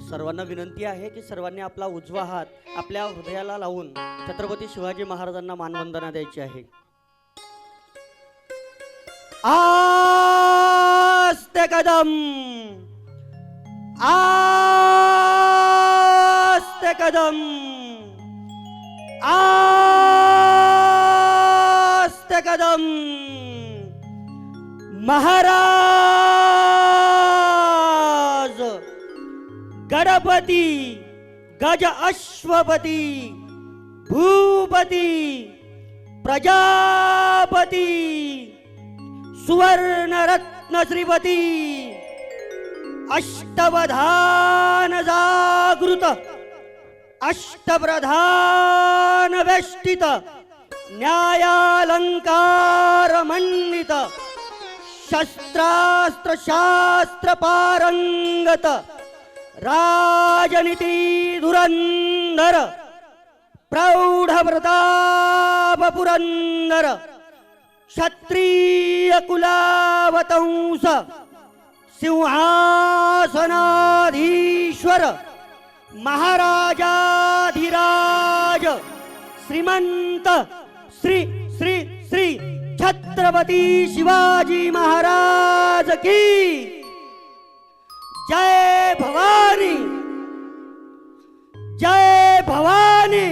सर्वांना विनंती आहे की सर्वांनी आपला उजवा हात आपल्या हृदयाला लावून छत्रपती शिवाजी महाराजांना मानवंदना द्यायची आहे. आस्ते कदम, आस्ते कदम, आस्ते कदम. महाराज गणपती गज अश्वपती भूपती प्रजापती सुवर्ण रत्न श्रीपती अष्टवधान जागृत अष्टप्रधान वेष्टित न्यायालंकार मंडित शस्त्रास्त्र शास्त्र पारंगत राजनीति धुरंधर प्रौढ प्रताप पुरंदर क्षत्रिय कुलावतंस सिंहासनाधीश्वर महाराजाधिराज श्रीमंत श्री श्री श्री छत्रपती शिवाजी महाराज की जय भवानी, जय भवानी.